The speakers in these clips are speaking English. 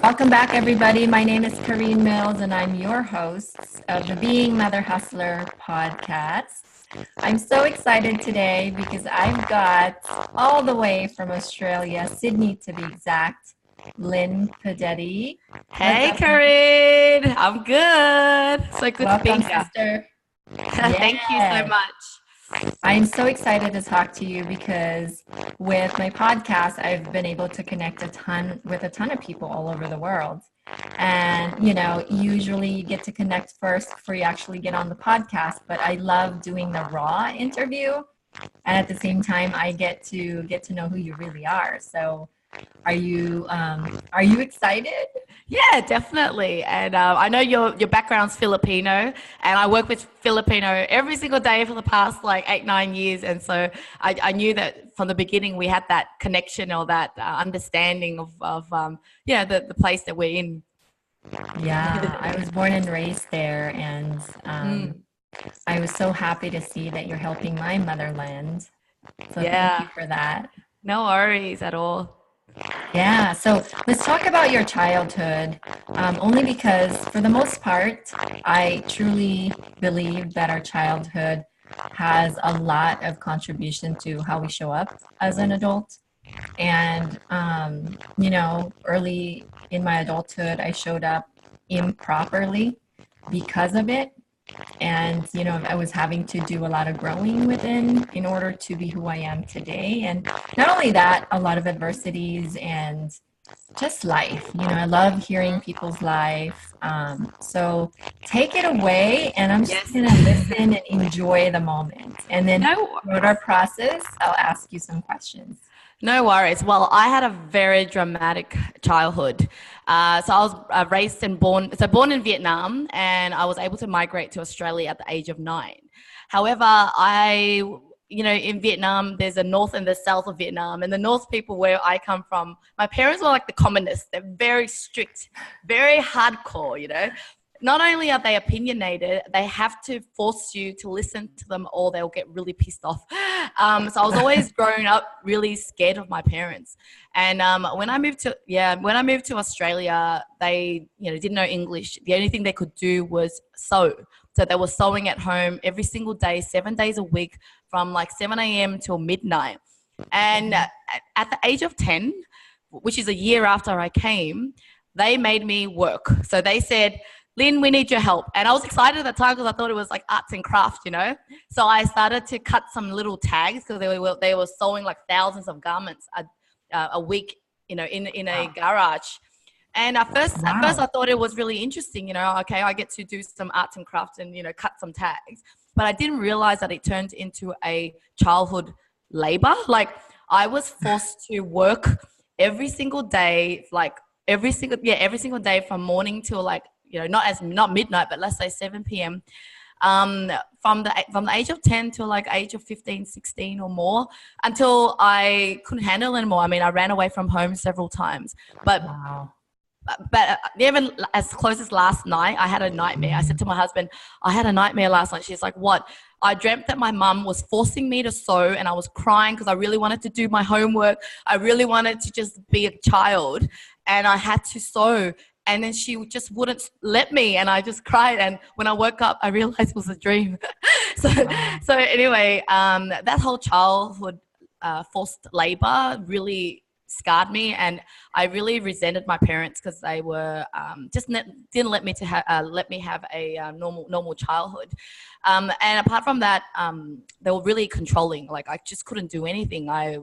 Welcome back, everybody. My name is Kareen Mills, and I'm your host of the Being Mother Hustler podcast. I'm so excited today because I've got all the way from Australia, Sydney to be exact, Lynn Podetti. Hey, Corinne. I'm good. So good to Welcome, be here. sister. Thank you so Yes. much. I'm so excited to talk to you because with my podcast, I've been able to connect with a ton of people all over the world. And, usually you get to connect first before you actually get on the podcast, but I love doing the raw interview. And at the same time, I get to know who you really are. So are you excited? Yeah, definitely. And I know your background's Filipino, and I work with Filipino every single day for the past like 8, 9 years. And so I knew that from the beginning we had that connection or that understanding of the place that we're in. Yeah, I was born and raised there, and Mm, I was so happy to see that you're helping my motherland. So thank you yeah, for that. no worries at all. Yeah, so let's talk about your childhood, only because for the most part, I truly believe that our childhood has a lot of contribution to how we show up as an adult. And, early in my adulthood, I showed up improperly because of it. And I was having to do a lot of growing within in order to be who I am today. And not only that, a lot of adversities and just life. I love hearing people's life. So take it away, and I'm just Yes. gonna listen and enjoy the moment, and then No throughout our process I'll ask you some questions. No worries. Well, I had a very dramatic childhood. So I was raised and born in Vietnam, and I was able to migrate to Australia at the age of 9. However, in Vietnam, there's a north and the south of Vietnam, and the north people where I come from, my parents were like the communists. They're very strict, very hardcore. Not only are they opinionated, they have to force you to listen to them or they'll get really pissed off. So I was always growing up really scared of my parents. And when I moved to Australia, they didn't know English. The only thing they could do was sew. So they were sewing at home every single day, 7 days a week, from like 7 a.m. till midnight. And at the age of 10, which is a year after I came, they made me work. So they said, Lynn, we need your help. And I was excited at the time because I thought it was like arts and craft. So I started to cut some little tags because they were sewing like thousands of garments a week, in a Wow. garage. And at first I Wow. thought it was really interesting. Okay, I get to do some arts and crafts and cut some tags. But I didn't realize that it turned into a childhood labor. Like I was forced to work every single day, like every single day from morning till like not midnight, but let's say 7 p.m. From the age of 10 to like age of 15, 16 or more, until I couldn't handle it anymore. I mean, I ran away from home several times, but Wow. even as close as last night, I had a nightmare. I said to my husband, I had a nightmare last night. She's like, what? I dreamt that my mum was forcing me to sew and I was crying because I really wanted to do my homework. I really wanted to just be a child and I had to sew. And then she just wouldn't let me and I just cried. And when I woke up, I realized it was a dream. so, Wow. so anyway, that whole childhood forced labor really scarred me, and I really resented my parents because they were didn't let me have a normal childhood. And apart from that, they were really controlling. Like I just couldn't do anything. They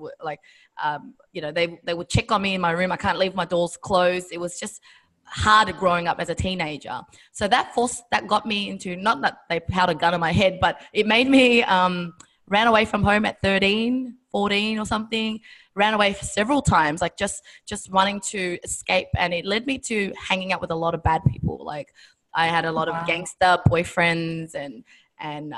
would check on me in my room. I can't leave my doors closed. It was just harder growing up as a teenager. So that got me into, not that they held a gun on my head, but it made me ran away from home at 13, 14 or something. Ran away for several times, like just wanting to escape, and it led me to hanging out with a lot of bad people. Like I had a lot of Wow. gangster boyfriends, and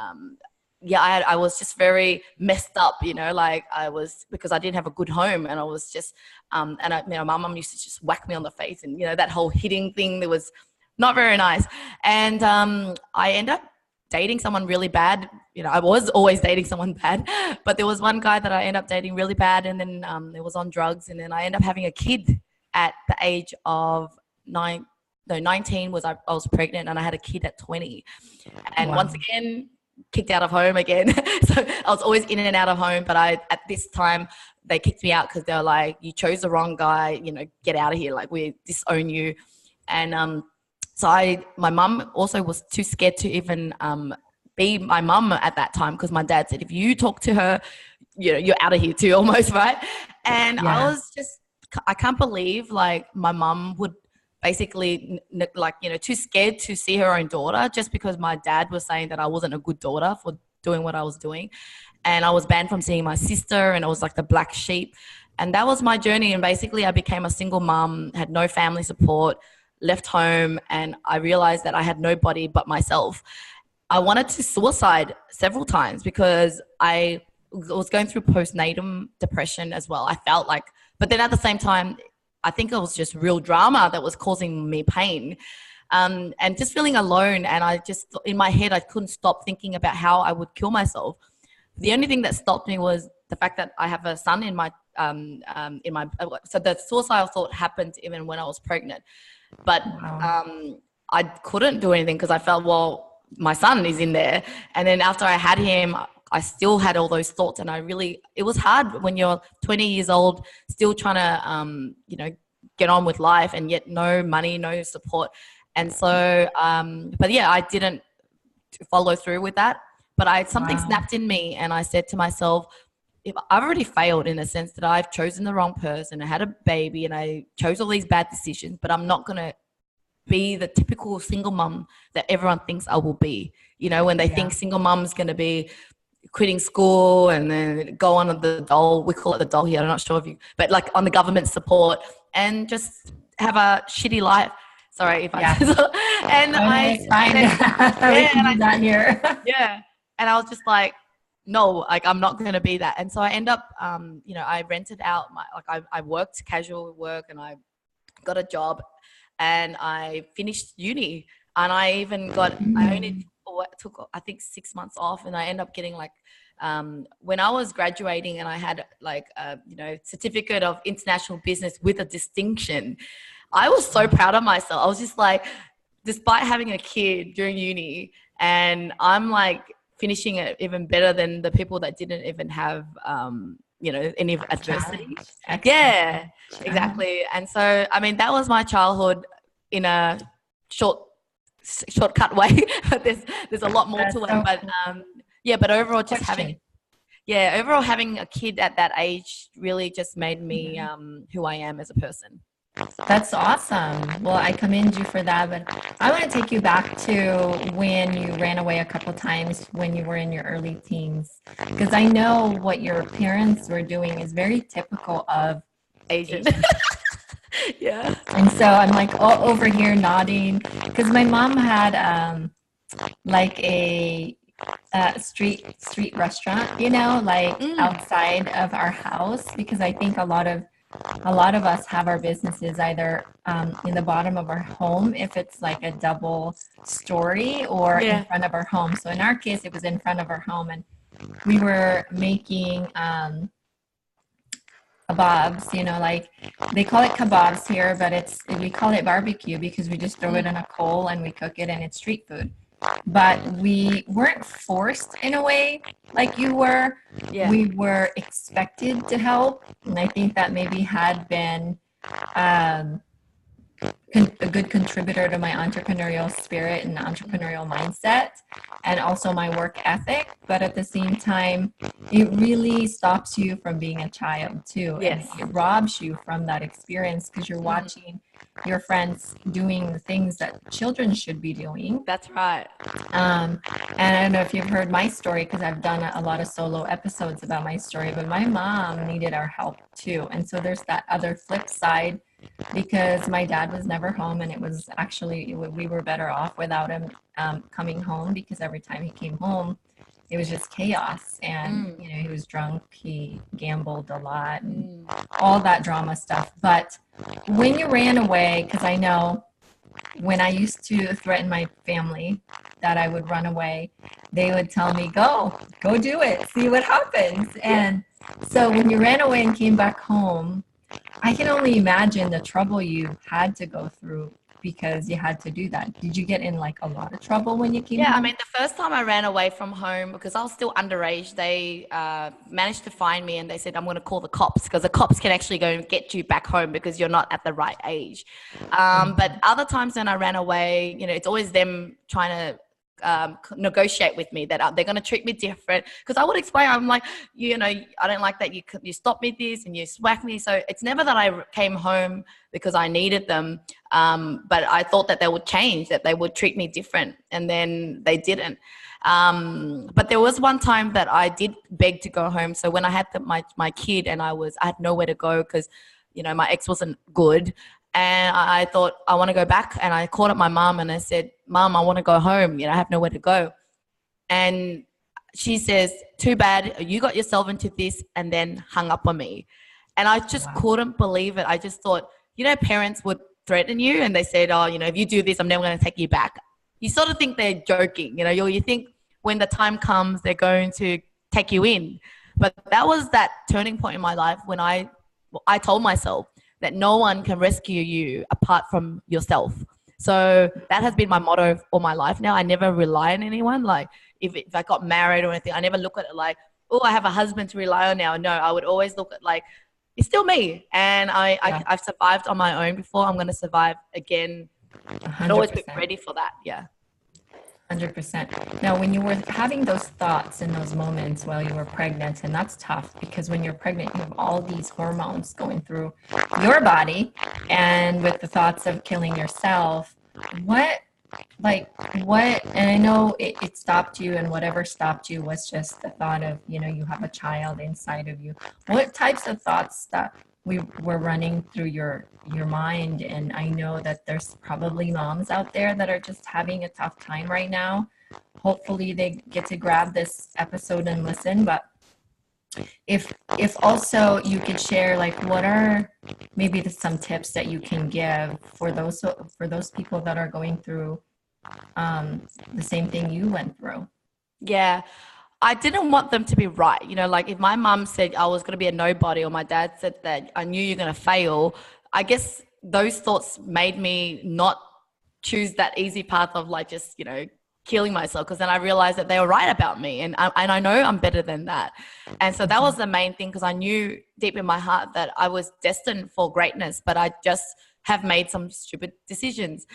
yeah, I was just very messed up, like I was, because I didn't have a good home, and I was just my mum used to just whack me on the face, and that whole hitting thing that was not very nice. And I ended up dating someone really bad. I was always dating someone bad, but there was one guy that I ended up dating really bad, and then it was on drugs, and then I ended up having a kid at the age of 19 I was pregnant, and I had a kid at 20. And once again, kicked out of home again. So I was always in and out of home, but at this time they kicked me out because they were like, you chose the wrong guy, get out of here, like we disown you. And so my mum also was too scared to even be my mum at that time, because my dad said, if you talk to her, you're out of here too, almost, right? And I can't believe like my mum would basically too scared to see her own daughter, just because my dad was saying that I wasn't a good daughter for doing what I was doing. And I was banned from seeing my sister, and I was like the black sheep. And that was my journey. And basically I became a single mum, had no family support, left home, and I realized that I had nobody but myself. I wanted to suicide several times because I was going through postnatal depression as well. I felt like, but then at the same time, I think it was just real drama that was causing me pain, and just feeling alone. And I just, in my head, I couldn't stop thinking about how I would kill myself. The only thing that stopped me was the fact that I have a son so the suicidal thought happened even when I was pregnant. But I couldn't do anything because I felt, well, my son is in there. And then after I had him, I still had all those thoughts, and it was hard when you're 20 years old, still trying to, get on with life, and yet no money, no support. And so, but yeah, I didn't follow through with that, but something snapped in me, and I said to myself, if I've already failed in the sense that I've chosen the wrong person, I had a baby, and I chose all these bad decisions, but I'm not going to be the typical single mum that everyone thinks I will be. When they think single mum's going to be quitting school and then go on the dole, we call it the dole here, I'm not sure but like on the government support, and just have a shitty life. Sorry if and that here. Yeah. And I was just like, no, like I'm not going to be that. And so I end up, I rented out I worked casual work, and I got a job, and I finished uni, and I only took I think 6 months off, and I ended up getting when I was graduating, and I had certificate of international business with a distinction. I was so proud of myself. I was just like, despite having a kid during uni, and I'm like finishing it even better than the people that didn't even have any adversity. Yeah, exactly. And so I mean, that was my childhood in a shortcut way. But there's a lot more to it. But overall, just having a kid at that age really just made me who I am as a person. That's awesome. Well, I commend you for that, but I want to take you back to when you ran away a couple times when you were in your early teens, because I know what your parents were doing is very typical of Asian. Yeah. And so I'm like all over here nodding, because my mom had a street restaurant, outside of our house, because I think a lot of us have our businesses either in the bottom of our home, if it's like a double story, or in front of our home. So in our case, it was in front of our home, and we were making kebabs, they call it kebabs here, but we call it barbecue because we just throw it in a coal and we cook it, and it's street food. But we weren't forced in a way like you were. Yeah. We were expected to help. And I think that maybe had been a good contributor to my entrepreneurial spirit and entrepreneurial mindset, and also my work ethic. But at the same time, it really stops you from being a child too. Yes. And it robs you from that experience, because you're watching your friends doing the things that children should be doing. That's right. And I don't know if you've heard my story, because I've done a lot of solo episodes about my story, but my mom needed our help too. And so there's that other flip side, because my dad was never home, and it was actually, we were better off without him coming home, because every time he came home, it was just chaos. And he was drunk, he gambled a lot, and all that drama stuff. But when you ran away, because I know when I used to threaten my family that I would run away, they would tell me, go do it, see what happens. And so when you ran away and came back home, I can only imagine the trouble you had to go through because you had to do that. Did you get in like a lot of trouble when you came Yeah, I home? mean, the first time I ran away from home because I was still underage, they managed to find me and they said, I'm going to call the cops because the cops can actually go and get you back home because you're not at the right age. But other times when I ran away, it's always them trying to negotiate with me that they're going to treat me different because I would explain. I'm like, I don't like that you stopped me this and you smacked me. So it's never that I came home because I needed them, but I thought that they would change, that they would treat me different, and then they didn't. But there was one time that I did beg to go home. So when I had my kid and I had nowhere to go because my ex wasn't good. And I thought, I want to go back. And I called up my mom and I said, Mom, I want to go home. I have nowhere to go. And she says, too bad, you got yourself into this, and then hung up on me. And I just couldn't believe it. I just thought, parents would threaten you and they said, oh, if you do this, I'm never going to take you back. You sort of think they're joking. You think when the time comes, they're going to take you in. But that was that turning point in my life when I told myself that no one can rescue you apart from yourself. So that has been my motto all my life now. I never rely on anyone. Like if I got married or anything, I never look at it like, oh, I have a husband to rely on now. No, I would always look at like, it's still me. And I've survived on my own before. I'm going to survive again. I'd always be ready for that. Yeah. 100%. Now, when you were having those thoughts in those moments while you were pregnant, and that's tough because when you're pregnant, you have all these hormones going through your body, and with the thoughts of killing yourself, and I know it stopped you, and whatever stopped you was just the thought of, you have a child inside of you. What types of thoughts that we were running through your mind? And I know that there's probably moms out there that are just having a tough time right now. Hopefully they get to grab this episode and listen. But if also you could share, like, what are maybe some tips that you can give for those people that are going through the same thing you went through. Yeah. I didn't want them to be right. Like if my mum said I was going to be a nobody or my dad said that I knew you're going to fail, I guess those thoughts made me not choose that easy path of like just, killing myself, because then I realized that they were right about me, and I know I'm better than that. And so that was the main thing, because I knew deep in my heart that I was destined for greatness, but I just have made some stupid decisions.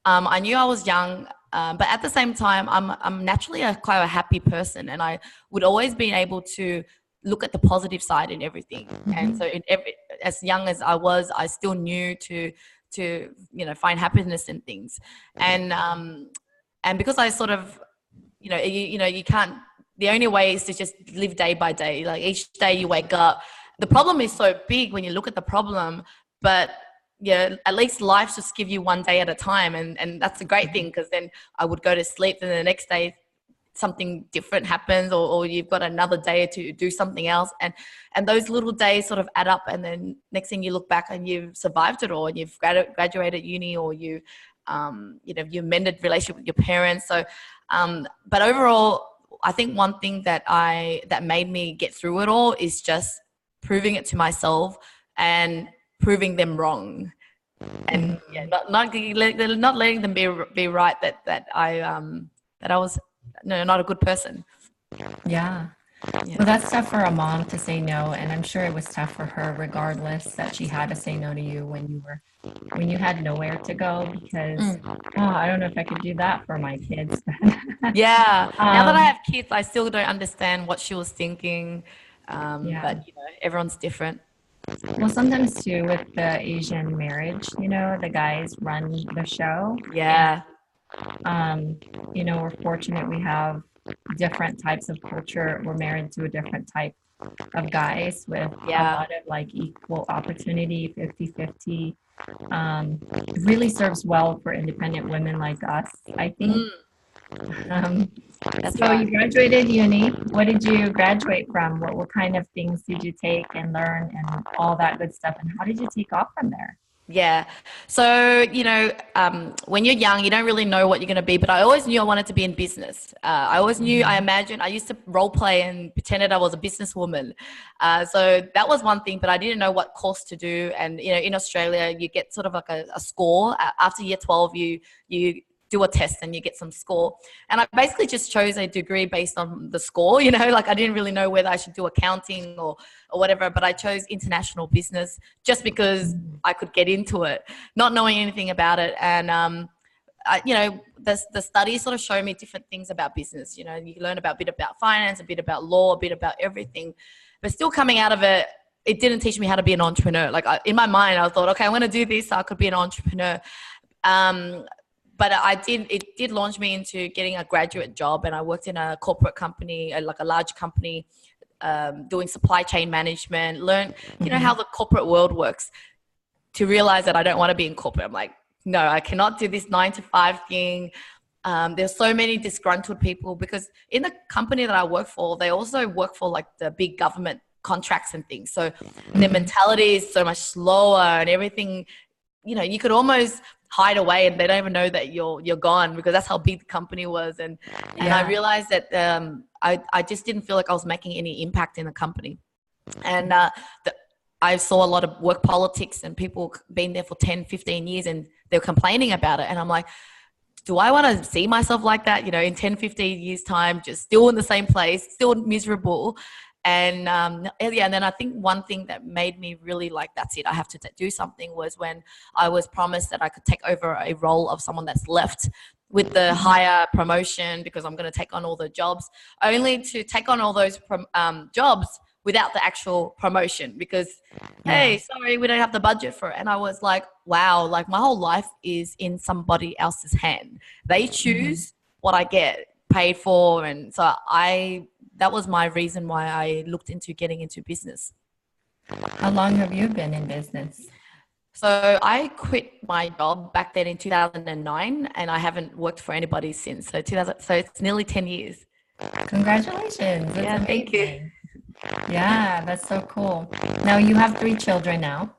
I knew I was young, but at the same time, I'm naturally quite a happy person, and I would always be able to look at the positive side in everything. Mm-hmm. And so as young as I was, I still knew to find happiness in things. And because I sort of, you can't, the only way is to just live day by day. Like each day you wake up, the problem is so big when you look at the problem, but at least life just give you one day at a time. And that's a great thing, because then I would go to sleep and the next day something different happens, or you've got another day to do something else. And those little days sort of add up. And then next thing you look back and you've survived it all, and you've graduated uni, or you mended relationship with your parents. So, but overall, I think one thing that made me get through it all is just proving it to myself and proving them wrong, and not letting them be right, that I was not a good person. Yeah. Well, that's tough for a mom to say no, and I'm sure it was tough for her, regardless, that she had to say no to you when you had nowhere to go, because I don't know if I could do that for my kids. Yeah. Now that I have kids, I still don't understand what she was thinking. But everyone's different. Well, sometimes too, with the Asian marriage, the guys run the show. Yeah. And, we're fortunate we have different types of culture. We're married to a different type of guys with a lot of like equal opportunity, 50-50. It really serves well for independent women like us, I think. That's so right. You graduated uni. What did you graduate from? What kind of things did you take and learn and all that good stuff? And how did you take off from there? Yeah. So, when you're young, you don't really know what you're going to be, but I always knew I wanted to be in business. I always knew, I imagined, I used to role play and pretended I was a businesswoman. So that was one thing, but I didn't know what course to do. And, in Australia, you get sort of like a score. After year 12, you do a test and you get some score. And I basically just chose a degree based on the score, like I didn't really know whether I should do accounting or whatever, but I chose international business just because I could get into it, not knowing anything about it. And, the studies sort of show me different things about business. You learn a bit about finance, a bit about law, a bit about everything, but still coming out of it, it didn't teach me how to be an entrepreneur. Like in my mind, I thought, okay, I'm going to do this so I could be an entrepreneur. But it did launch me into getting a graduate job, and I worked in a corporate company, like a large company, doing supply chain management, learn, how the corporate world works, to realize that I don't want to be in corporate. I'm like, no, I cannot do this 9 to 5 thing. There's so many disgruntled people, because in the company that I work for, they also work for like the big government contracts and things. So their mentality is so much slower and everything, you could almost hide away and they don't even know that you're gone, because that's how big the company was. And I realized that I just didn't feel like I was making any impact in the company. And I saw a lot of work politics and people being there for 10, 15 years and they're complaining about it. And I'm like, do I want to see myself like that, in 10, 15 years time, just still in the same place, still miserable? And and then I think one thing that made me really like, that's it, I have to do something, was when I was promised that I could take over a role of someone that's left with the higher promotion, because I'm going to take on all the jobs, only to take on all those jobs without the actual promotion, because, hey, sorry, we don't have the budget for it. And I was like, wow, like my whole life is in somebody else's hand. They choose what I get paid for. And so that was my reason why I looked into getting into business. How long have you been in business? So I quit my job back then in 2009, and I haven't worked for anybody since. So it's nearly 10 years. Congratulations. That's amazing. Thank you. Yeah, that's so cool. Now you have 3 children now.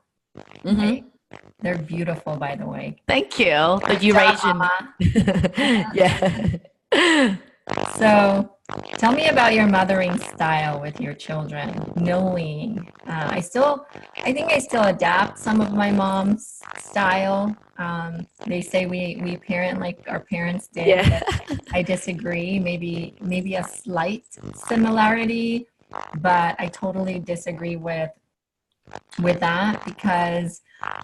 Right? They're beautiful, by the way. Thank you. The Eurasian. Yeah. So tell me about your mothering style with your children, knowing I think I still adapt some of my mom's style. They say we parent like our parents did. Yeah. But I disagree. Maybe a slight similarity, but I totally disagree with that, because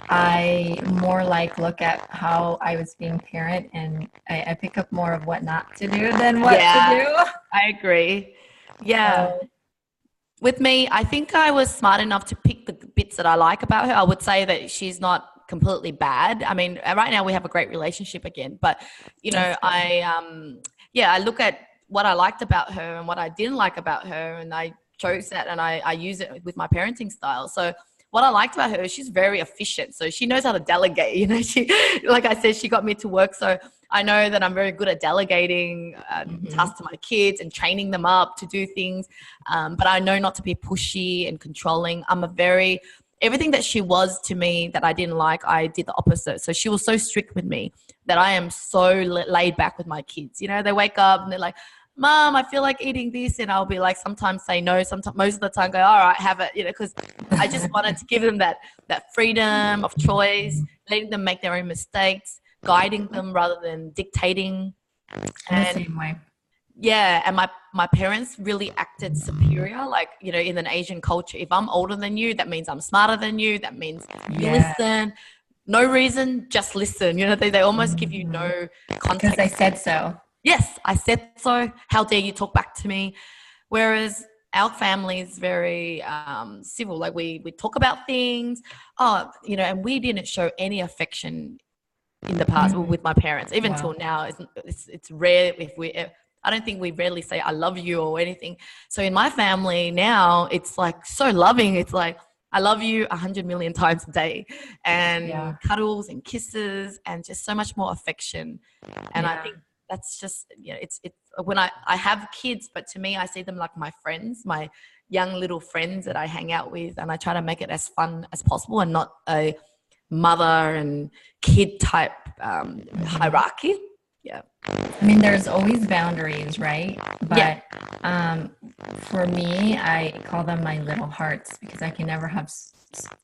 I more like look at how I was being parent, and I pick up more of what not to do than what to do. I agree. Yeah. With me, I think I was smart enough to pick the bits that I like about her. I would say that she's not completely bad. I mean, right now we have a great relationship again, but I look at what I liked about her and what I didn't like about her, and I chose that, and I use it with my parenting style. So what I liked about her is she's very efficient. So she knows how to delegate. She, like I said, she got me to work. So I know that I'm very good at delegating tasks to my kids and training them up to do things. But I know not to be pushy and controlling. Everything that she was to me that I didn't like, I did the opposite. So she was so strict with me that I am so laid back with my kids. They wake up and they're like, Mom, I feel like eating this, and I'll be like, sometimes say no, sometimes, most of the time go, all right, have it, because I just wanted to give them that freedom of choice, letting them make their own mistakes, guiding them rather than dictating. And the same way. Yeah, and my parents really acted superior, like, in an Asian culture. If I'm older than you, that means I'm smarter than you. That means you listen. No reason, just listen. They almost give you no context. Because I said so. Yes, I said so. How dare you talk back to me? Whereas our family is very civil. Like we talk about things. And we didn't show any affection in the past with my parents. Even till now, it's rare I don't think we rarely say I love you or anything. So in my family now, it's like so loving. It's like, I love you 100 million times a day, and cuddles and kisses and just so much more affection. And I think that's just, it's when I have kids, but to me, I see them like my friends, my young little friends that I hang out with, and I try to make it as fun as possible and not a mother and kid type hierarchy. Yeah. I mean, there's always boundaries, right? Yeah. But for me, I call them my little hearts because I can never have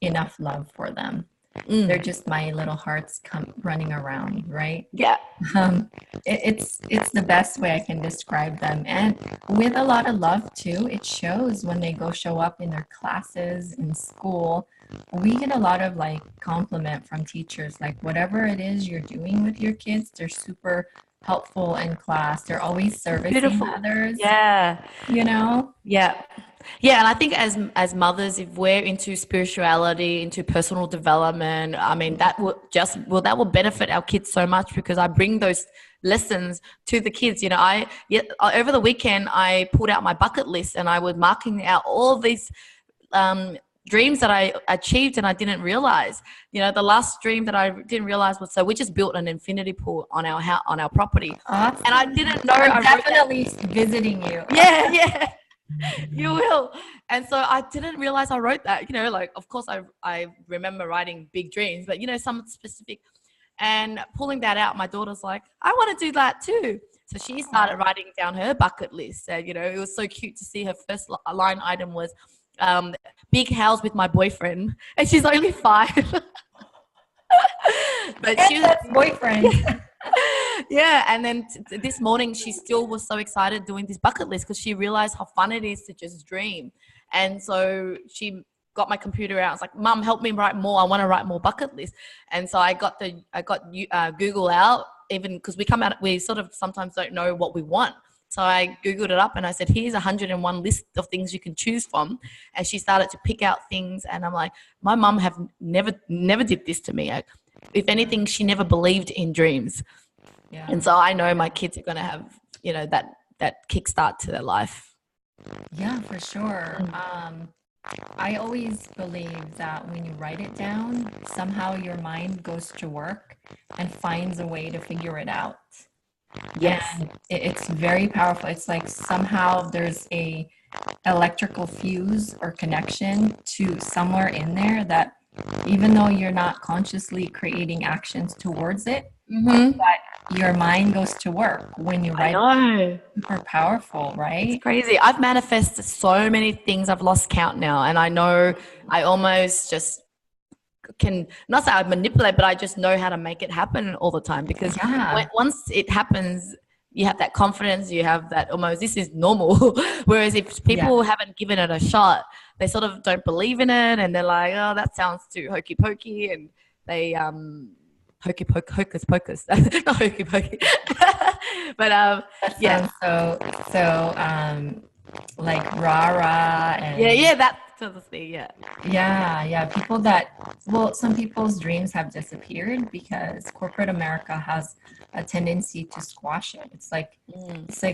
enough love for them. They're just my little hearts come running around, right? Yeah. Um, it's the best way I can describe them, and with a lot of love too. It shows when they go show up in their classes in school. We get a lot of like compliment from teachers, like whatever it is you're doing with your kids, they're super helpful in class. They're always servicing Beautiful. others, Yeah. you know? Yeah. Yeah, and I think as mothers, if we're into spirituality, into personal development, I mean that will benefit our kids so much because I bring those lessons to the kids. You know, over the weekend I pulled out my bucket list and I was marking out all these dreams that I achieved and I didn't realize. You know, the last dream that I didn't realize was, so we just built an infinity pool on our house, on our property, Awesome. and I didn't know. I'm definitely visiting you. Yeah, yeah. You will. And so I didn't realize I wrote that. You know, like, of course I remember writing big dreams, but you know, some specific, and pulling that out, my daughter's like, I want to do that too. So she started writing down her bucket list, and you know, it was so cute to see her first line item was big house with my boyfriend, and she's only 5. But she was boyfriend. yeah, and then this morning she still was so excited doing this bucket list because she realized how fun it is to just dream. And so she got my computer out. I was like, Mum, help me write more. I want to write more bucket lists. And so I got Google out, even because we sort of sometimes don't know what we want. So I Googled it up and I said, here's 101 list of things you can choose from. And she started to pick out things. And I'm like, my mum have never did this to me. If anything, she never believed in dreams. Yeah. And so I know my kids are going to have, you know, that kickstart to their life. Yeah, for sure. I always believe that when you write it down, somehow your mind goes to work and finds a way to figure it out. Yes. And it's very powerful. It's like somehow there's a electrical fuse or connection to somewhere in there that even though you're not consciously creating actions towards it, but your mind goes to work when you write. I know. Super powerful, right? It's crazy. I've manifested so many things. I've lost count now. And I know I almost just can, not say I manipulate, but I just know how to make it happen all the time because once it happens, you have that confidence, you have that almost, this is normal. Whereas if people haven't given it a shot, they sort of don't believe in it and they're like, oh, that sounds too hokey pokey, and they hocus pocus, not hokey pokey. But that sounds so like rah and that sort of thing. People some people's dreams have disappeared because corporate America has a tendency to squash it. It's like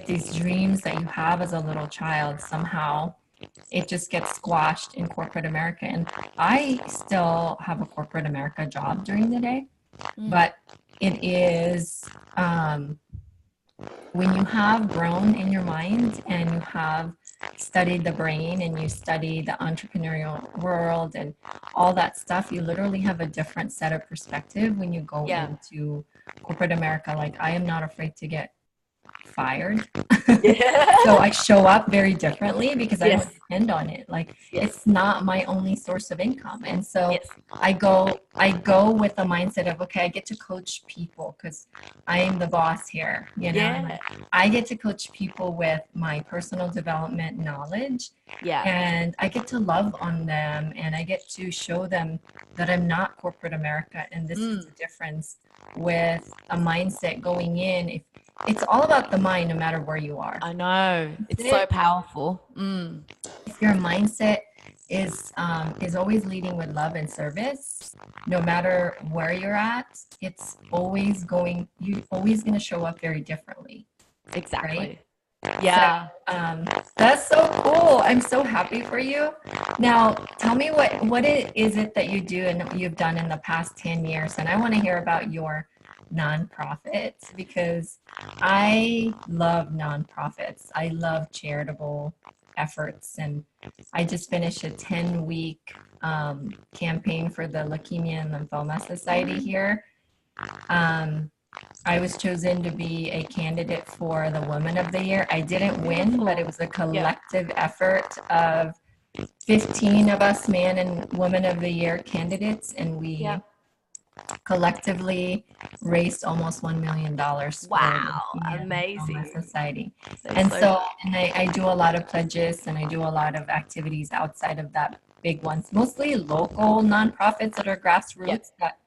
these dreams that you have as a little child, somehow it just gets squashed in corporate America. And I still have a corporate America job during the day, but it is when you have grown in your mind and you have studied the brain and you study the entrepreneurial world and all that stuff, you literally have a different set of perspective when you go into corporate America. Like, I am not afraid to get fired. So I show up very differently because I don't depend on it. Like, it's not my only source of income. And so I go with the mindset of, okay, I get to coach people because I am the boss here, you know. Like, I get to coach people with my personal development knowledge, and I get to love on them, and I get to show them that I'm not corporate America, and this is the difference with a mindset going in. It's all about the mind, no matter where you are. I know. It's so powerful. If your mindset is always leading with love and service, no matter where you're at, it's always going to show up very differently. Exactly. Right? Yeah. So, that's so cool. I'm so happy for you. Now, tell me what is it that you do and you've done in the past 10 years? And I want to hear about your nonprofits because I love nonprofits. I love charitable efforts. And I just finished a 10-week campaign for the Leukemia and Lymphoma Society here. I was chosen to be a candidate for the Woman of the Year. I didn't win, but it was a collective effort of 15 of us, man and woman of the year candidates, and we collectively raised almost $1 million. Wow, amazing. Society. And I do a lot of pledges, and I do a lot of activities outside of that big ones, mostly local nonprofits that are grassroots that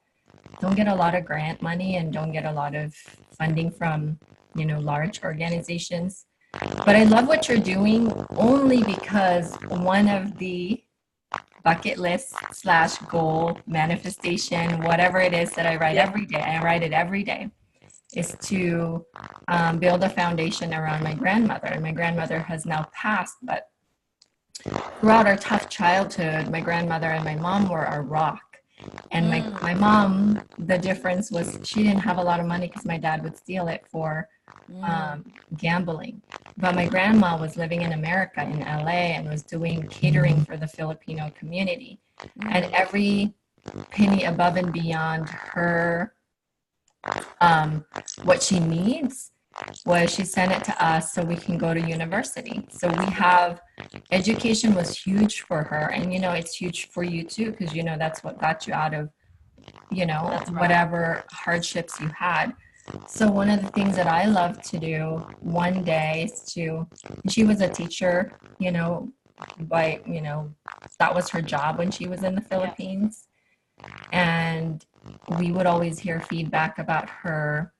don't get a lot of grant money and don't get a lot of funding from, large organizations. But I love what you're doing only because one of the bucket list / goal manifestation, whatever it is that I write every day, I write it every day, is to build a foundation around my grandmother. And my grandmother has now passed, but throughout our tough childhood, my grandmother and my mom were our rock. And my mom, the difference was she didn't have a lot of money because my dad would steal it for gambling. But my grandma was living in America, in LA, and was doing catering for the Filipino community. And every penny above and beyond her, what she needs, was she sent it to us so we can go to university. So we have, education was huge for her. And, it's huge for you too, because, that's what got you out of, whatever hardships you had. So one of the things that I love to do one day is she was a teacher, that was her job when she was in the Philippines. And we would always hear feedback about her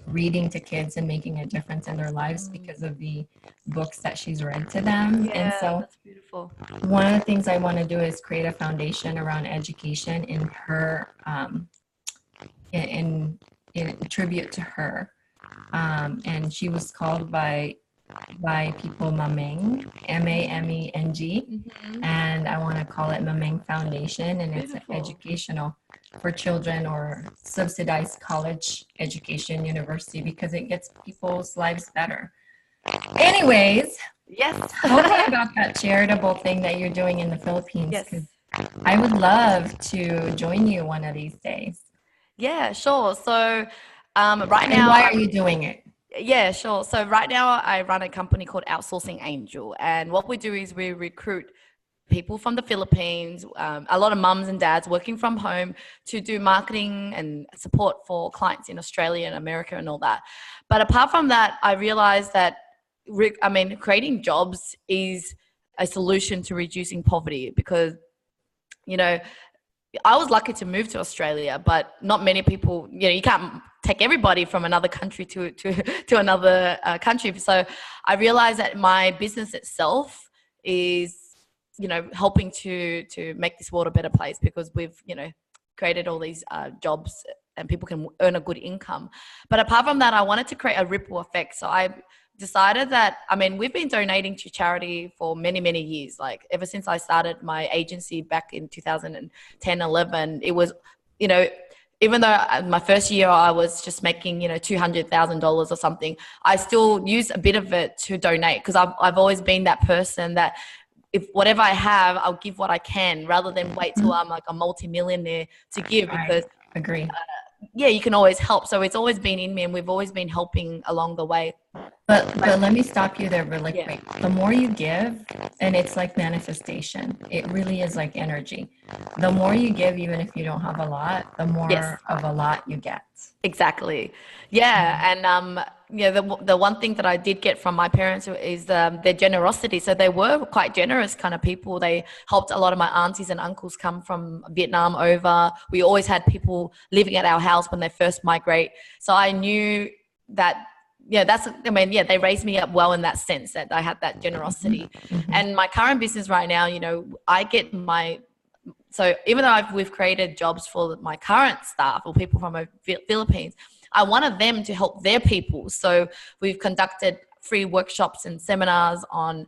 reading to kids and making a difference in their lives because of the books that she's read to them. And so that's beautiful. One of the things I want to do is create a foundation around education in her, in tribute to her. And she was called by people Mameng, Mameng, and I want to call it Mameng Foundation, and it's educational for children or subsidized college education university because it gets people's lives better. Anyways, tell me about that charitable thing that you're doing in the Philippines, because I would love to join you one of these days. Yeah, sure. So right now, and why are you doing it? Yeah, sure. So right now I run a company called Outsourcing Angel, and what we do is we recruit people from the Philippines, a lot of mums and dads working from home to do marketing and support for clients in Australia and America and all that. But apart from that, I realized that, creating jobs is a solution to reducing poverty because, I was lucky to move to Australia, but not many people, you can't take everybody from another country to another country. So I realized that my business itself is, helping to make this world a better place because we've, created all these jobs and people can earn a good income. But apart from that, I wanted to create a ripple effect. So I decided that, we've been donating to charity for many, many years. Like ever since I started my agency back in 2010, 11, it was, even though my first year I was just making, $200,000 or something, I still use a bit of it to donate because I've always been that person that if whatever I have, I'll give what I can rather than wait till I'm like a multimillionaire to give because agree. You can always help. So it's always been in me and we've always been helping along the way. But let me stop you there really quick. The more you give, and it's like manifestation, it really is like energy. The more you give, even if you don't have a lot, the more of a lot you get. Exactly. Yeah. And the one thing that I did get from my parents is their generosity. So they were quite generous kind of people. They helped a lot of my aunties and uncles come from Vietnam over. We always had people living at our house when they first migrate. So I knew that, they raised me up well in that sense that I had that generosity. And my current business right now, I get so even though we've created jobs for my current staff or people from the Philippines, I wanted them to help their people. So we've conducted free workshops and seminars on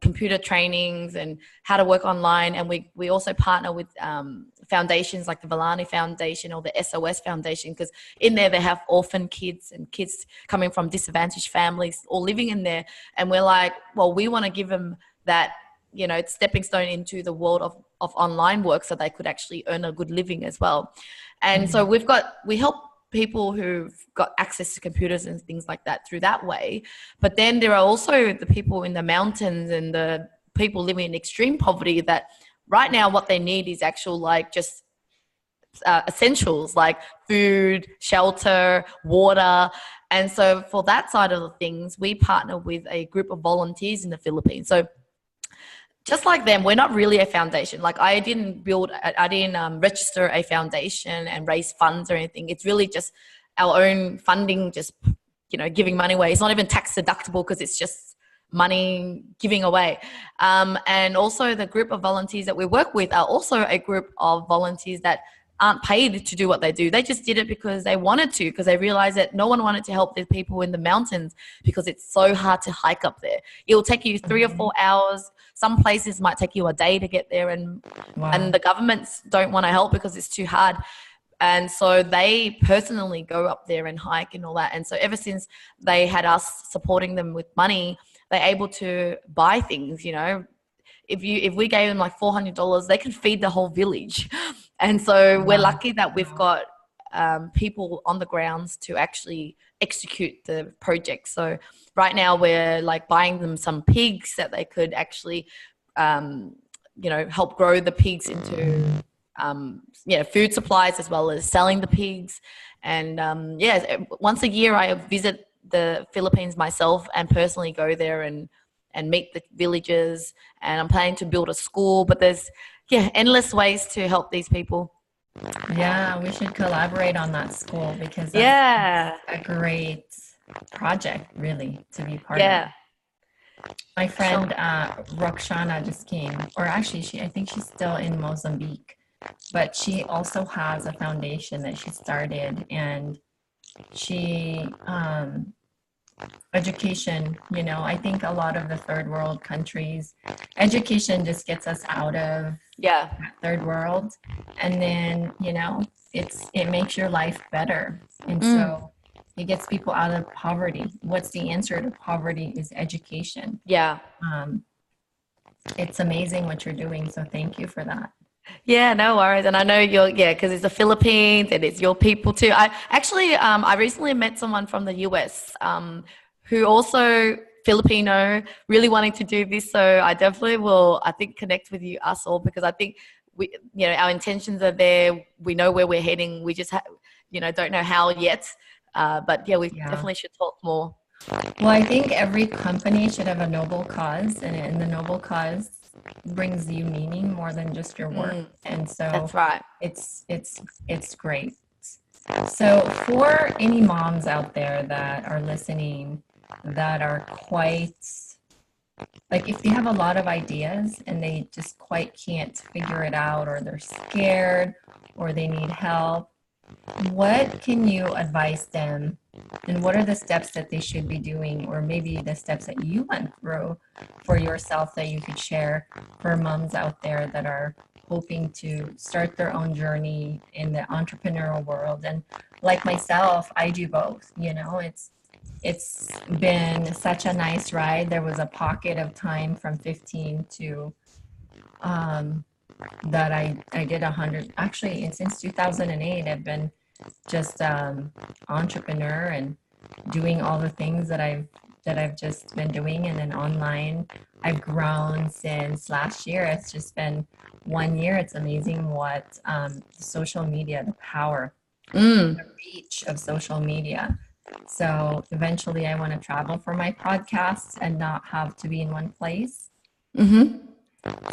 computer trainings and how to work online. And we also partner with foundations like the Valani Foundation or the SOS Foundation, because in there they have orphan kids and kids coming from disadvantaged families all living in there. And we're like, well, we want to give them that, you know, stepping stone into the world of online work so they could actually earn a good living as well. And so we help people who've got access to computers and things like that through that way. But then there are also the people in the mountains and the people living in extreme poverty that right now what they need is actual like just essentials like food, shelter, water. And so for that side of the things, we partner with a group of volunteers in the Philippines. So just like them, we're not really a foundation. Like I didn't register a foundation and raise funds or anything. It's really just our own funding, just, you know, giving money away. It's not even tax deductible because it's just money giving away. And also the group of volunteers that we work with are also a group of volunteers that aren't paid to do what they do. They just did it because they wanted to, because they realized that no one wanted to help the people in the mountains because it's so hard to hike up there. It will take you 3 or 4 hours. Some places might take you a day to get there, and the governments don't want to help because it's too hard. And so they personally go up there and hike and all that. And so ever since they had us supporting them with money, they're able to buy things, you know. If we gave them like $400, they can feed the whole village. And so we're lucky that we've got people on the grounds to actually execute the project. So right now we're like buying them some pigs that they could actually, you know, help grow the pigs into, food supplies, as well as selling the pigs. And once a year I visit the Philippines myself and personally go there and meet the villagers. And I'm planning to build a school, but there's endless ways to help these people. Yeah, we should collaborate on that school because that's a great project, really, to be part of. My friend Roxana just came, or actually I think she's still in Mozambique, but she also has a foundation that she started, and she education, you know, I think a lot of the third world countries, education just gets us out of third world, and then, you know, it makes your life better. And so it gets people out of poverty. What's the answer to poverty is education. It's amazing what you're doing, so thank you for that. Yeah, no worries. And I know because it's the Philippines and it's your people too. I actually, I recently met someone from the US who also Filipino, really wanting to do this. So I definitely will, I think, connect with us all, because I think our intentions are there. We know where we're heading. We just, don't know how yet. But we definitely should talk more. Well, I think every company should have a noble cause, and the noble cause brings you meaning more than just your work. And so that's right. It's great. So for any moms out there that are listening that are quite, like, if they have a lot of ideas and they just quite can't figure it out, or they're scared, or they need help, what can you advise them? And what are the steps that they should be doing, or maybe the steps that you went through for yourself that you could share for moms out there that are hoping to start their own journey in the entrepreneurial world? And like myself, I do both. It's been such a nice ride. There was a pocket of time from 15 to that I did 100. Actually, since 2008, I've been just entrepreneur and doing all the things that I've just been doing. And then online, I've grown since last year. It's just been 1 year. It's amazing what social media, the power, the reach of social media. So eventually I want to travel for my podcasts and not have to be in one place.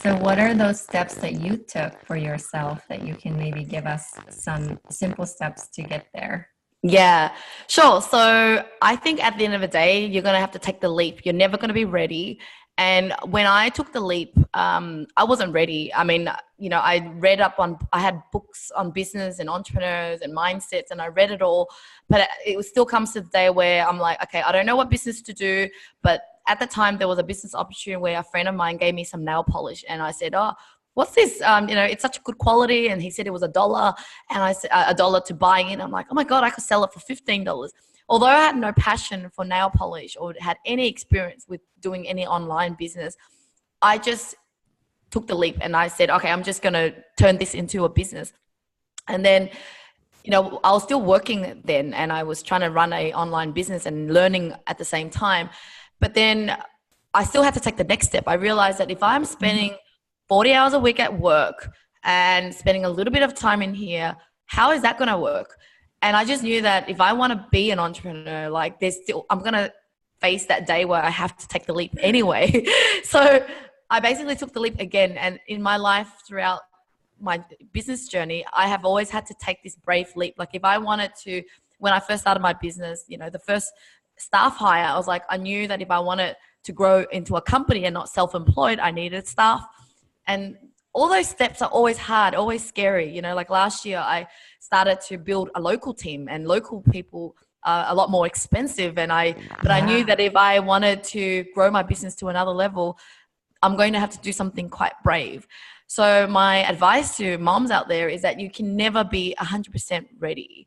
So what are those steps that you took for yourself that you can maybe give us some simple steps to get there? Yeah, sure. So I think at the end of the day, you're going to have to take the leap. You're never going to be ready. And when I took the leap, I wasn't ready. I mean, I had books on business and entrepreneurs and mindsets, and I read it all, but it still comes to the day where I'm like, okay, I don't know what business to do, but at the time there was a business opportunity where a friend of mine gave me some nail polish, and I said, oh, what's this? It's such good quality. And he said it was $1, and I said $1 to buy it. I'm like, oh my God, I could sell it for $15. Although I had no passion for nail polish or had any experience with doing any online business, I just took the leap and I said, okay, I'm just going to turn this into a business. And then, I was still working then, and I was trying to run an online business and learning at the same time. But then I still had to take the next step. I realized that if I'm spending 40 hours a week at work and spending a little bit of time in here, how is that going to work? And I just knew that if I want to be an entrepreneur, like I'm going to face that day where I have to take the leap anyway. So I basically took the leap again. And in my life throughout my business journey, I have always had to take this brave leap. Like if I wanted to, when I first started my business, the first staff hire, I was like, I knew that if I wanted to grow into a company and not self-employed, I needed staff. And all those steps are always hard, always scary. Like last year I started to build a local team, and local people are a lot more expensive. I knew that if I wanted to grow my business to another level, I'm going to have to do something quite brave. So my advice to moms out there is that you can never be 100% ready,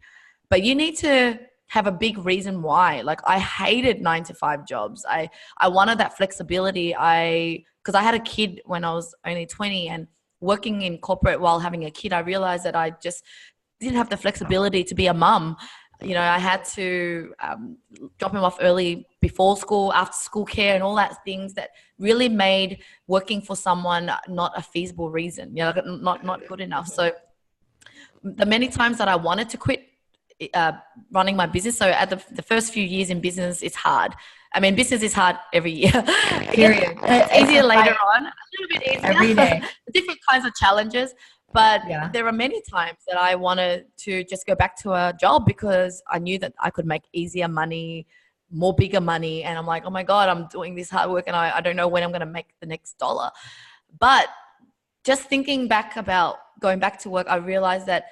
but you need to have a big reason why. Like I hated 9-to-5 jobs. I wanted that flexibility. Because I had a kid when I was only 20, and working in corporate while having a kid, I realized that I just didn't have the flexibility to be a mum. I had to drop him off early before school, after school care, and all that things that really made working for someone not a feasible reason, not good enough. So the many times that I wanted to quit running my business. So at the first few years in business, it's hard. I mean, business is hard every year. Period. It's easier later on, a little bit easier. Every day. Different kinds of challenges. But there are many times that I wanted to just go back to a job because I knew that I could make easier money, more bigger money. And I'm like, oh my God, I'm doing this hard work and I don't know when I'm going to make the next dollar. But just thinking back about going back to work, I realized that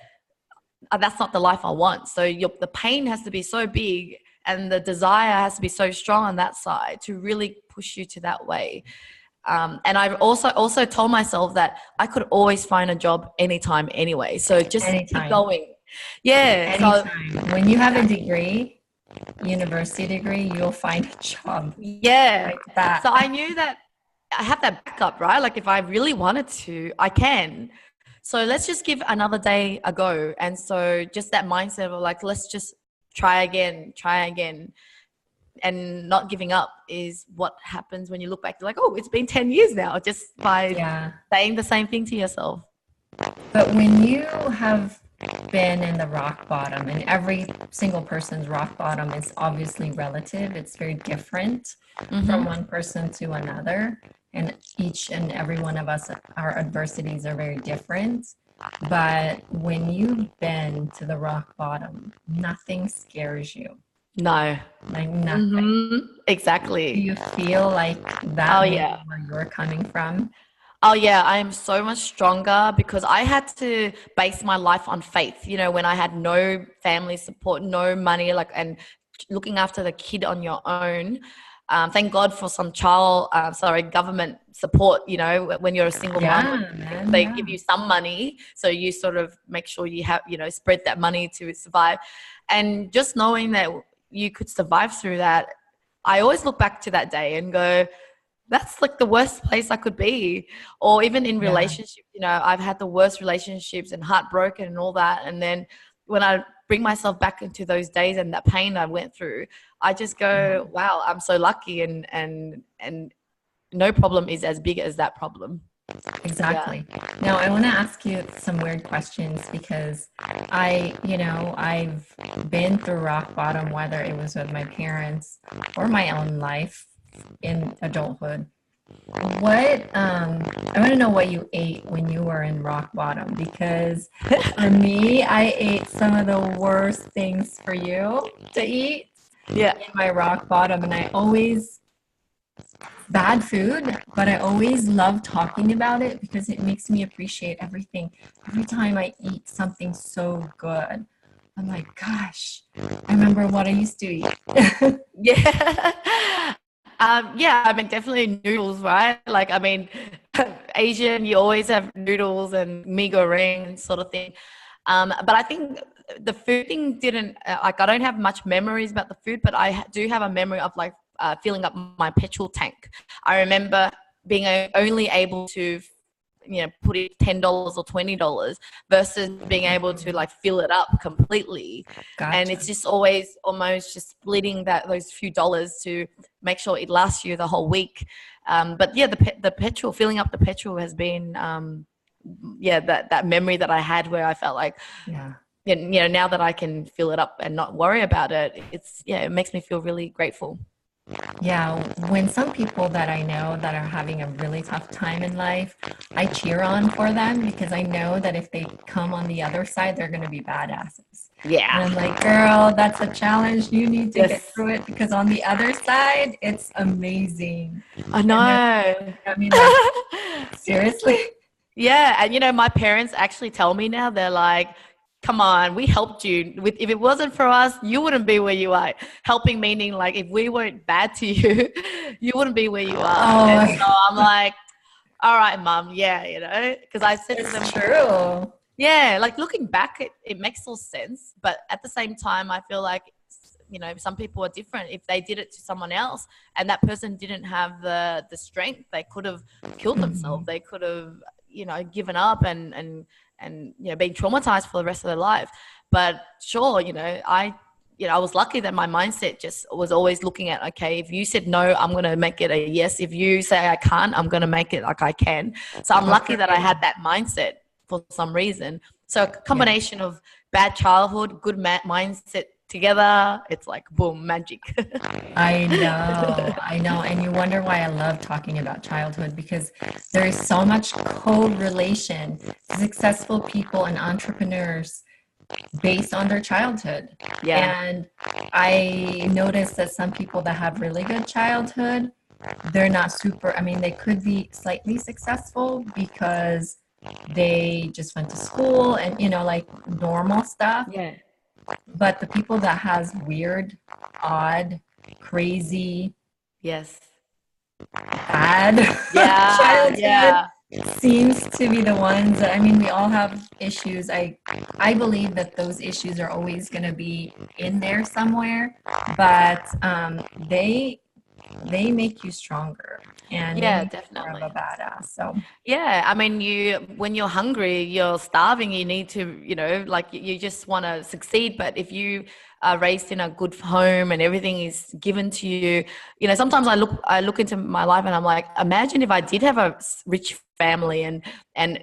that's not the life I want. So the pain has to be so big and the desire has to be so strong on that side to really push you to that way. And I've also told myself that I could always find a job anytime anyway. So just keep going. Yeah. Anytime. So, when you have a degree, university degree, you'll find a job. Yeah. Like that. So I knew that I have that backup, right? Like if I really wanted to, I can. So let's just give another day a go. And so just that mindset of like, let's just try again. And not giving up is what happens when you look back. You're like, oh, it's been 10 years now, just by saying the same thing to yourself. But when you have been in the rock bottom, and every single person's rock bottom is obviously relative, it's very different from one person to another. And each and every one of us, our adversities are very different. But when you've been to the rock bottom, nothing scares you. No. Like nothing. Exactly. Do you feel like that where you're coming from? Oh yeah, I am so much stronger because I had to base my life on faith. When I had no family support, no money, and looking after the kid on your own. Thank God for some government support, when you're a single mom, they give you some money. So you sort of make sure you have, spread that money to survive. And just knowing that you could survive through that, I always look back to that day and go, that's like the worst place I could be. Or even in relationships, I've had the worst relationships and heartbroken and all that. And then when I bring myself back into those days and that pain I went through, I just go, wow, I'm so lucky and no problem is as big as that problem. Exactly. Now I want to ask you some weird questions because I've been through rock bottom, whether it was with my parents or my own life in adulthood. I want to know what you ate when you were in rock bottom, because for me, I ate some of the worst things for you to eat in my rock bottom. And bad food, but I always love talking about it because it makes me appreciate everything. Every time I eat something so good, I'm like, gosh, I remember what I used to eat. Yeah. Yeah, I mean, definitely noodles, right? Like, I mean, Asian, you always have noodles and mee goreng sort of thing. But I think the food thing didn't, like, I don't have much memories about the food, but I do have a memory of like filling up my petrol tank. I remember being only able to, put in $10 or $20 versus being able to like fill it up completely. And it's Gotcha. just always almost just splitting those few dollars to make sure it lasts you the whole week. But yeah, the petrol, filling up the petrol has been, yeah, that memory that I had where I felt like, Yeah. now that I can fill it up and not worry about it, it makes me feel really grateful. Yeah, when some people that I know that are having a really tough time in life, I cheer on for them because I know that if they come on the other side, they're going to be badasses. And Yeah. I'm like, girl, that's a challenge. You need to get Yes. through it because on the other side, it's amazing. I And they're know. looking at me like, seriously? Yeah, and my parents actually tell me now, they're like, come on, we helped you. If it wasn't for us, you wouldn't be where you are. Helping meaning like if we weren't bad to you, you wouldn't be where you are. And Oh, so I'm like, all right, mom, yeah, because I said to it's them, true. yeah, like looking back, it makes all sense. But at the same time, I feel like, some people are different. If they did it to someone else and that person didn't have the strength, they could have killed themselves. Mhm. They could have, given up and been traumatized for the rest of their life. But sure, I was lucky that my mindset just was always looking at, okay, if you said no, I'm going to make it a yes. If you say I can't, I'm going to make it like I can. So I'm Good lucky for that I you. had that mindset for some reason. So a Yeah. combination of bad childhood, good mindset together, it's like boom, magic. I know. And you wonder why I love talking about childhood because there is so much correlation to successful people and entrepreneurs based on their childhood. Yeah. And I noticed that some people that have really good childhood, they're not super, I mean, they could be slightly successful because they just went to school and, like normal stuff. Yeah. But the people that has weird, odd, crazy, Yes. bad Yeah. childhood Yeah. seems to be the ones that, I mean, we all have issues. I believe that those issues are always going to be in there somewhere, but they make you stronger and they Yeah, make you more of a definitely. badass. So Yeah, I mean, when you're hungry, you're starving, you need to, like you just want to succeed. But if you are raised in a good home and everything is given to you, sometimes I look into my life and I'm like, imagine if I did have a rich family and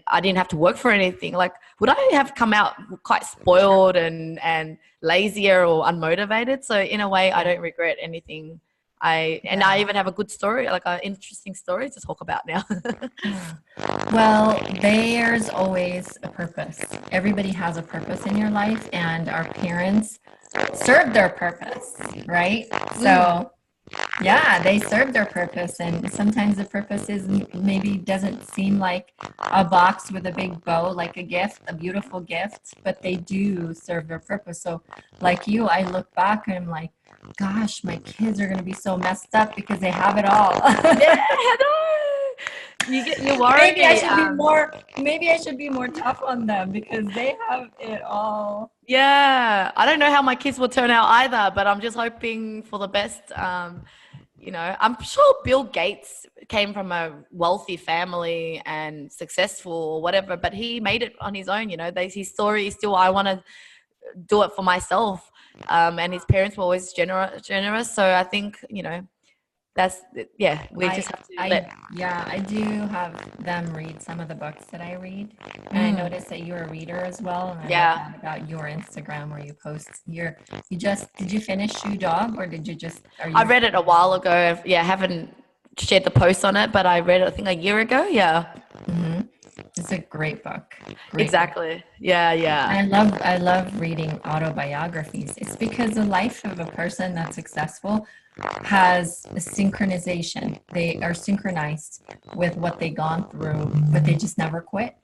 I didn't have to work for anything. Like, would I have come out quite spoiled and lazier or unmotivated? So in a way, I yeah, don't regret anything. I yeah. even have a good story, like an interesting story to talk about now. Yeah. Well, there's always a purpose. Everybody has a purpose in your life, and our parents served their purpose, right? Mm. So, yeah, they serve their purpose, and sometimes the purpose is maybe doesn't seem like a box with a big bow, like a gift, a beautiful gift, but they do serve their purpose. So, like you, I look back and I'm like, gosh, my kids are going to be so messed up because they have it all. Yeah, I know. You worry Maybe I me. should be more maybe I should be more tough on them because they have it all. Yeah, I don't know how my kids will turn out either, but I'm just hoping for the best. I'm sure Bill Gates came from a wealthy family and successful or whatever, but he made it on his own. His story is still, I want to do it for myself. And his parents were always generous. So I think, that's, yeah, we just I have to I let. yeah, I do have them read some of the books that I read. And I Mm, noticed that you're a reader as well. And I love yeah. that about your Instagram where you post you just did you finish Shoe Dog or did you just are I you read it a while ago. Yeah, I haven't shared the post on it, but I read it, I think, a year ago. Yeah, hmm It's a great book. Great book. exactly. Yeah, yeah. I love reading autobiographies. It's because the life of a person that's successful has a synchronization. They are synchronized with what they've gone through, but they just never quit.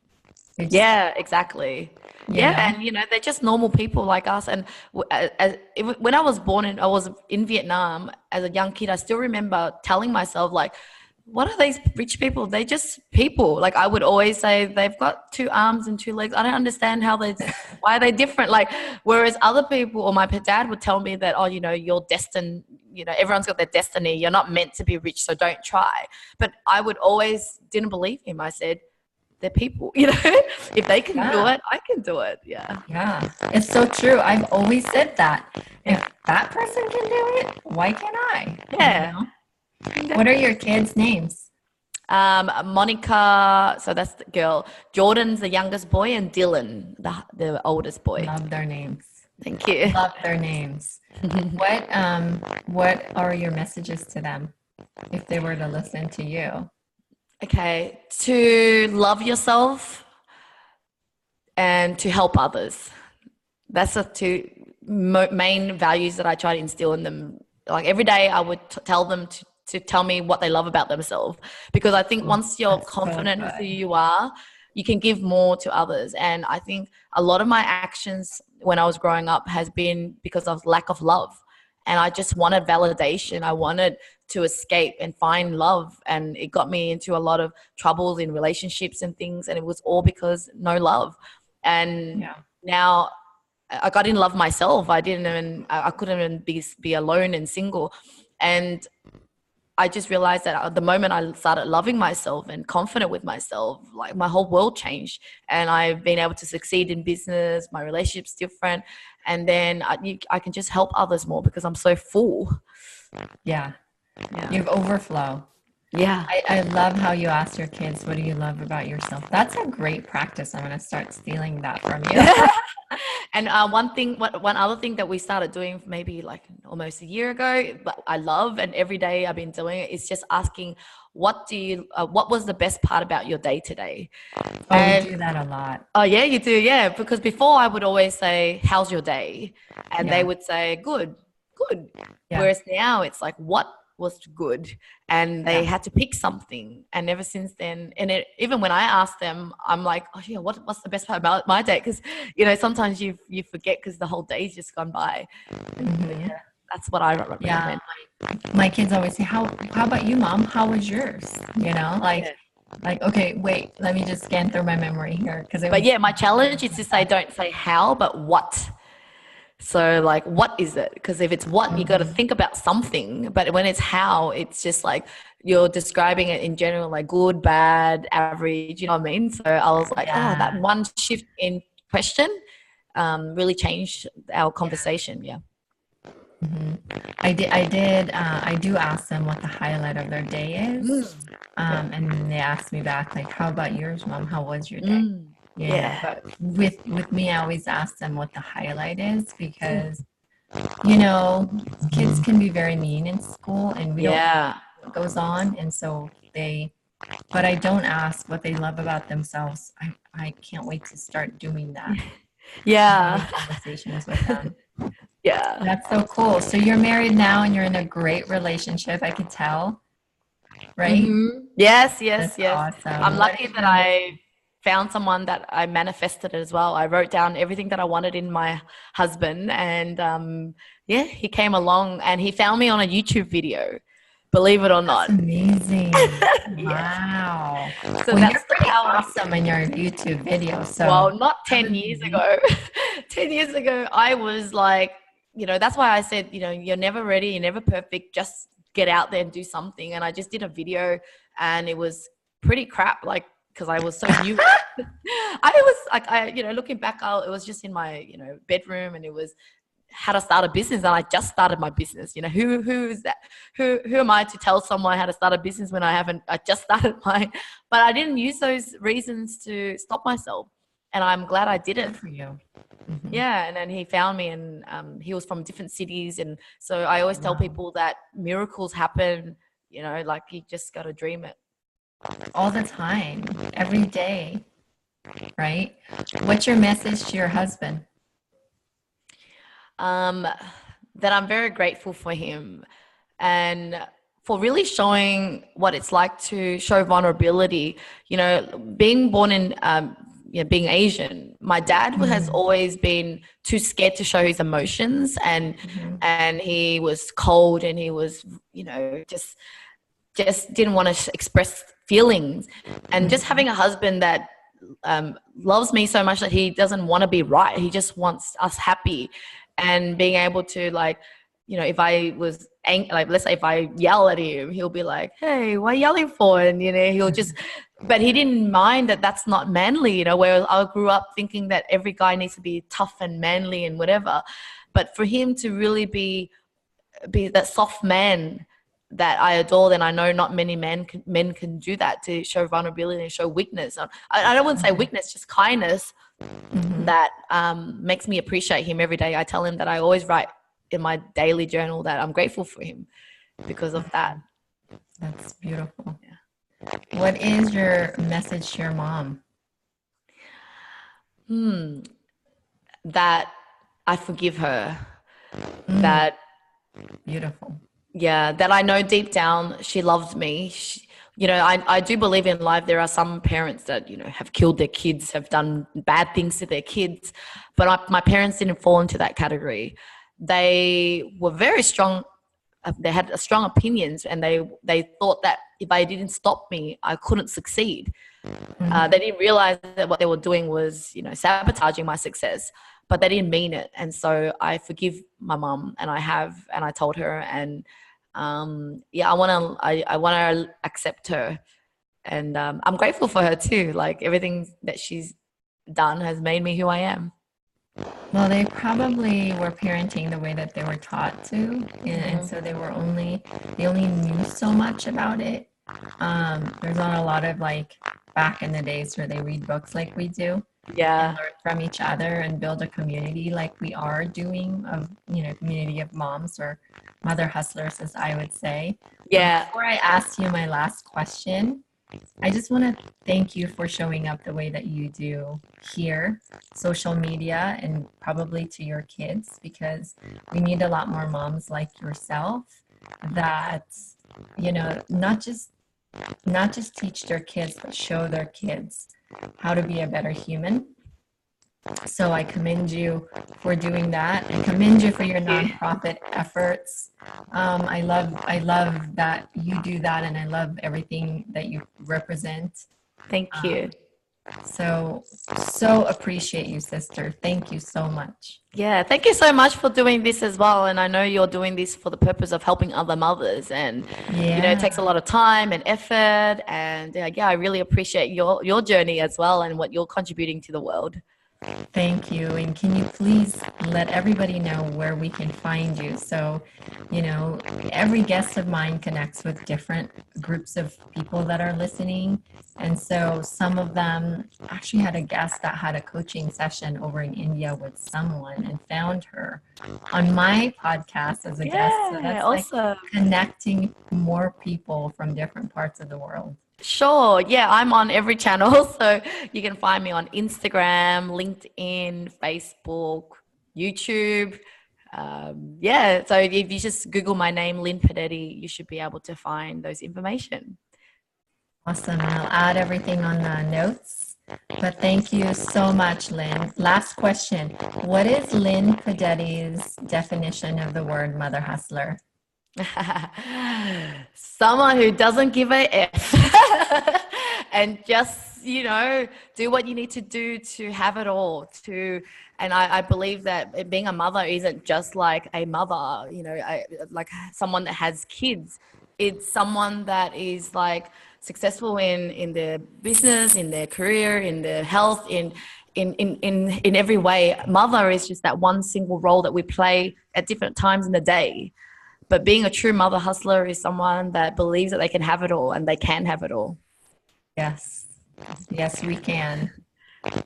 They just, Yeah, exactly. you Yeah, know, and they're just normal people like us. And when I was I was in Vietnam as a young kid. I still remember telling myself, like, what are these rich people? They just people. Like, I would always say they've got two arms and two legs. I don't understand why are they different? Like, whereas other people or my dad would tell me that, oh, you're destined. Everyone's got their destiny. You're not meant to be rich, so don't try. But I would always didn't believe him. I said, they're people, if they can do yeah, it, I can do it. Yeah. yeah. It's so true. I've always said that. If Yeah. that person can do it, why can't I? You Yeah. know? What are your kids' names? Monica, so that's the girl. Jordan's the youngest boy, and Dylan, the oldest boy. Love their names. Thank you. Love their names. What are your messages to them if they were to listen to you? Okay, to love yourself and to help others. That's the two main values that I try to instill in them. Like every day, I would tell them to tell me what they love about themselves, because I think once you're That's so confident with who good. you are, you can give more to others. And I think a lot of my actions when I was growing up has been because of lack of love. And I just wanted validation. I wanted to escape and find love. And it got me into a lot of troubles in relationships and things. And it was all because no love. And Yeah. now I got in love myself. I couldn't even be alone and single. And I just realized that at the moment I started loving myself and confident with myself, like my whole world changed, and I've been able to succeed in business. My relationship's different, and then I can just help others more because I'm so full. Yeah. Yeah. You've overflow. Yeah. I love how you ask your kids, what do you love about yourself? That's a great practice. I'm going to start stealing that from you. And one other thing that we started doing maybe like almost a year ago, but I love, and every day I've been doing it, is just asking, what was the best part about your day today? Oh, we And do that a lot. oh yeah, you do, yeah. Because before I would always say, "How's your day?" and they Yeah. would say, "Good, good." Yeah. Whereas now it's like, "What was good?" and they Yeah. had to pick something. And ever since then, even when I ask them, I'm like, "Oh yeah, what's the best part about my day?" Because sometimes you forget because the whole day's just gone by. But Hmm. yeah, that's what I Yeah. recommend. My kids always say, how about you, mom? How was yours? Yeah. Like, okay, wait, let me just scan through my memory here because it But was yeah, my challenge is to say, don't say how, but what. So like, what is it? Because if it's what, you got to Mhm. think about something. But when it's how, it's just like you're describing it in general, like good, bad, average. You know what I mean? So I was like, oh, that Yeah. one shift in question really changed our Yeah. conversation. Yeah. Mhm. I do ask them what the highlight of their day is. Mm. Yeah. And then they ask me back, like, how about yours, mom? How was your day? Mm. Yeah. But with me, I always ask them what the highlight is Mm. because, you know, kids can be very mean in school and we don't know Yeah. what goes on. And so but I don't ask what they love about themselves. I can't wait to start doing that, Yeah. having conversations with them. Yeah. That's so cool. So you're married now and you're in a great relationship, I could tell, right? Yes, yes, That's yes. I'm awesome. What lucky is that your I found someone that I manifested as well. I wrote down everything that I wanted in my husband, and yeah, he came along and he found me on a YouTube video, believe it or That's not. amazing. Yes. Wow. So Well, you're that's the pretty power. awesome in your YouTube videos. So Well, not that 10 was years unique. ago. 10 years ago, I was like, that's why I said, you're never ready, you're never perfect. Just get out there and do something. And I just did a video and it was pretty crap, like, because I was so new. I was like, looking back, it was just in my, bedroom, and it was how to start a business. And I just started my business. Who is that? Who am I to tell someone how to start a business when I just started mine? But I didn't use those reasons to stop myself. And I'm glad I Good didn't. for you. Mhm. Yeah. And then he found me, and he was from different cities. And so I always tell Wow. people that miracles happen, like you just got to dream it. All the time, every day, right? What's your message to your husband? um, that I'm very grateful for him, and for really showing what it's like to show vulnerability. Being born in being Asian, my dad has always been too scared to show his emotions, and he was cold, and he was, just didn't want to express feelings. And just having a husband that loves me so much that he doesn't want to be right, he just wants us happy, and being able to, like, if I was like, let's say if I yell at him, he'll be like, hey, why are you yelling for? And he'll just but he didn't mind that. That's not manly, whereas I grew up thinking that every guy needs to be tough and manly and whatever. But for him to really be that soft man that I adore, then I know not many men can do that, to show vulnerability and show weakness. I don't want to say weakness, just kindness. That makes me appreciate him every day. I tell him that I always write in my daily journal that I'm grateful for him because of that. That's beautiful. Yeah. What is your message to your mom? That I forgive her. That beautiful. Yeah, that I know deep down she loves me. I do believe in life there are some parents that, have killed their kids, have done bad things to their kids. But my parents didn't fall into that category. They were very strong. They had strong opinions, and they thought that if I didn't stop me, I couldn't succeed. They didn't realize that what they were doing was, sabotaging my success, but they didn't mean it. And so I forgive my mom, and I told her, and I want to accept her, and I'm grateful for her too. Like, everything that she's done has made me who I am. Well, they probably were parenting the way that they were taught to, and so they only knew so much about it. There's not a lot of, like, back in the days where they read books like we do. Yeah. And learn from each other and build a community like we are doing, of, community of moms, or mother hustlers, as I would say. Yeah. Before I ask you my last question, I just want to thank you for showing up the way that you do here, social media, and probably to your kids, because we need a lot more moms like yourself that, not just teach their kids, but show their kids how to be a better human. So I commend you for doing that. I commend you for your nonprofit efforts. I love that you do that, and I love everything that you represent. Thank you. So appreciate you, sister. Thank you so much. Yeah, thank you so much for doing this as well. And I know you're doing this for the purpose of helping other mothers, and it takes a lot of time and effort. And I really appreciate your journey as well, and what you're contributing to the world. Thank you. And can you please let everybody know where we can find you? So, every guest of mine connects with different groups of people that are listening. And so some of them actually had a guest that had a coaching session over in India with someone and found her on my podcast as a guest. So that's awesome. Like connecting more people from different parts of the world. Sure. Yeah, I'm on every channel. So you can find me on Instagram, LinkedIn, Facebook, YouTube. So if you just Google my name, Linh Podetti, you should be able to find those information. Awesome. I'll add everything on the notes. But thank you so much, Linh. Last question. What is Linh Podetti's definition of the word mother hustler? Someone who doesn't give a F and just, do what you need to do to have it all. And I believe that being a mother isn't just like a mother, like someone that has kids. It's someone that is like successful in their business, in their career, in their health, in every way. Mother is just that one single role that we play at different times in the day. But being a true mother hustler is someone that believes that they can have it all, and they can have it all. Yes. Yes, we can.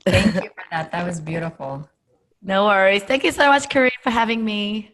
Thank you for that. That was beautiful. No worries. Thank you so much, Corinne, for having me.